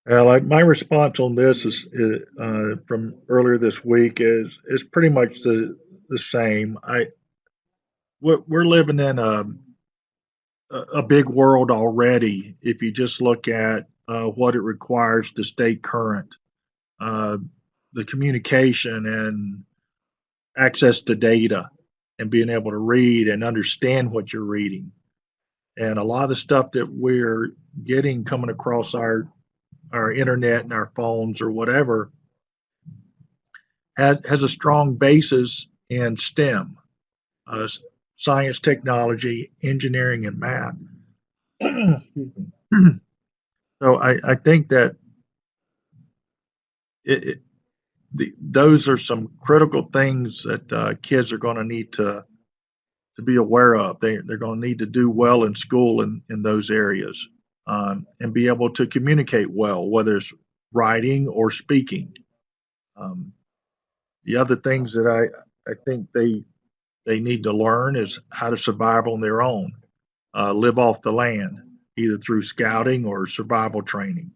Like my response on this is from earlier this week is pretty much the same. We're living in a big world already. If you just look at what it requires to stay current, uh, the communication and access to data, and being able to read and understand what you're reading, and a lot of the stuff that we're getting coming across our internet and our phones or whatever has a strong basis in STEM, uh, science, technology, engineering, and math. So I think that it, those are some critical things that kids are going to need to be aware of. They're going to need to do well in school in those areas, and be able to communicate well, whether it's writing or speaking. Um, the other things that I think they need to learn is how to survive on their own, live off the land, either through scouting or survival training.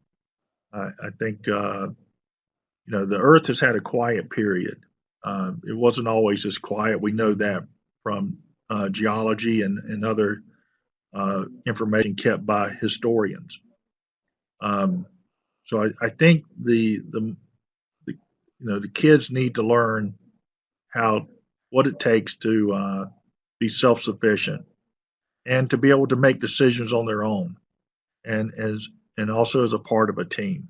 I think the Earth has had a quiet period. It wasn't always this quiet. We know that from geology and other information kept by historians. Um, so I think the the kids need to learn how what it takes to be self sufficient and to be able to make decisions on their own, and also as a part of a team.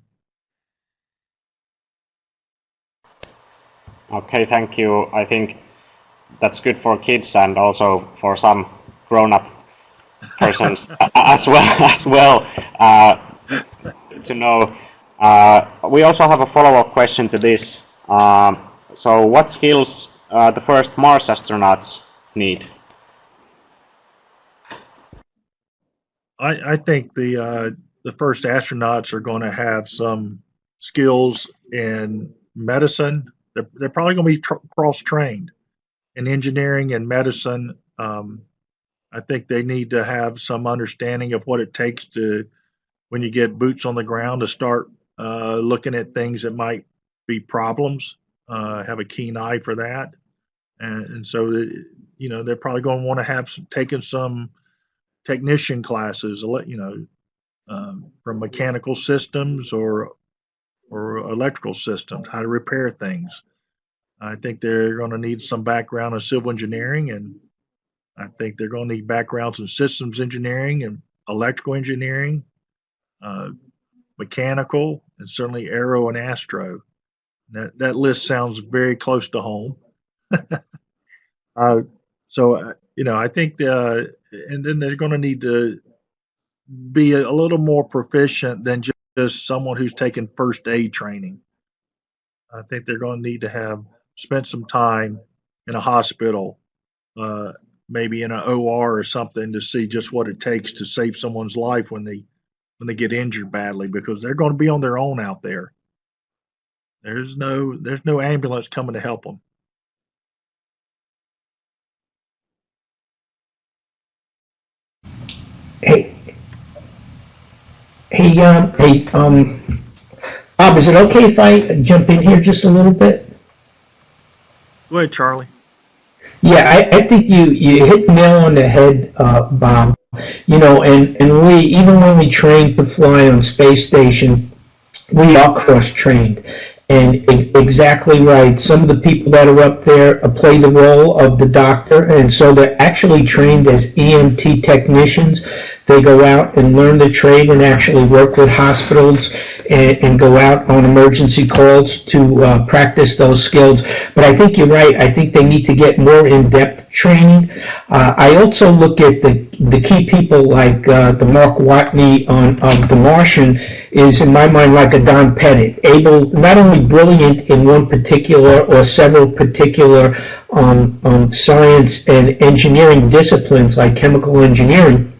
Okay, thank you. I think that's good for kids and also for some grown-up persons as well to know. We also have a follow-up question to this. So, what skills the first Mars astronauts need? I think the first astronauts are going to have some skills in medicine. They're probably going to be cross trained in engineering and medicine. I think they need to have some understanding of what it takes to, when you get boots on the ground, to start looking at things that might be problems. Have a keen eye for that, and so they're probably going to want to have taken some technician classes, from mechanical systems or electrical systems, how to repair things. I think they're going to need some background in civil engineering, and I think they're going to need backgrounds in systems engineering and electrical engineering, uh, mechanical, and certainly aero and astro. That list sounds very close to home. Uh, so I think and then they're going to need to be a little more proficient than just someone who's taken first aid training. I think they're going to need to have spent some time in a hospital, uh, maybe in an OR or something, to see just what it takes to save someone's life when they get injured badly, because they're going to be on their own out there. There's no ambulance coming to help them. Hey, Bob, is it okay if I jump in here just a little bit? Go ahead, Charlie. Yeah, I think you hit the nail on the head, Bob. And we, even when we trained to fly on space station, we are cross-trained. And exactly right. Some of the people that are up there play the role of the doctor, and so they're actually trained as EMT technicians. They go out and learn the trade and actually work with hospitals and go out on emergency calls to practice those skills. But I think you're right. I think they need to get more in-depth training. I also look at the key people like the Mark Watney of The Martian is, in my mind, like a Don Pettit, able, not only brilliant in one particular or several particular science and engineering disciplines like chemical engineering,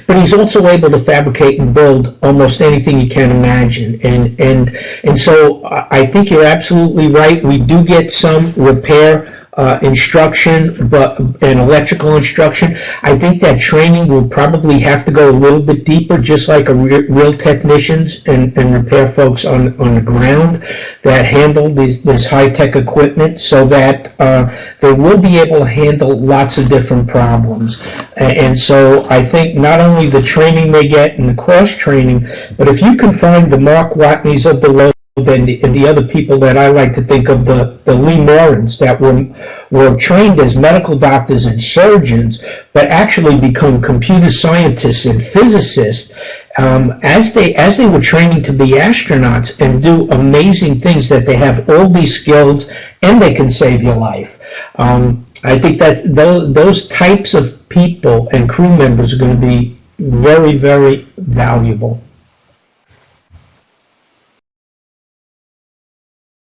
but he's also able to fabricate and build almost anything you can imagine. And so I think you're absolutely right. We do get some repair instruction, but and electrical instruction. I think that training will probably have to go a little bit deeper, just like real technicians and repair folks on the ground that handle this high-tech equipment, so that they will be able to handle lots of different problems. And so I think not only the training they get and the cross-training, but if you can find the Mark Watneys of the world and the other people that I like to think of, the Lee Morans that were trained as medical doctors and surgeons, but actually become computer scientists and physicists as they were training to be astronauts and do amazing things, that they have all these skills and they can save your life. I think that those types of people and crew members are going to be very, very valuable.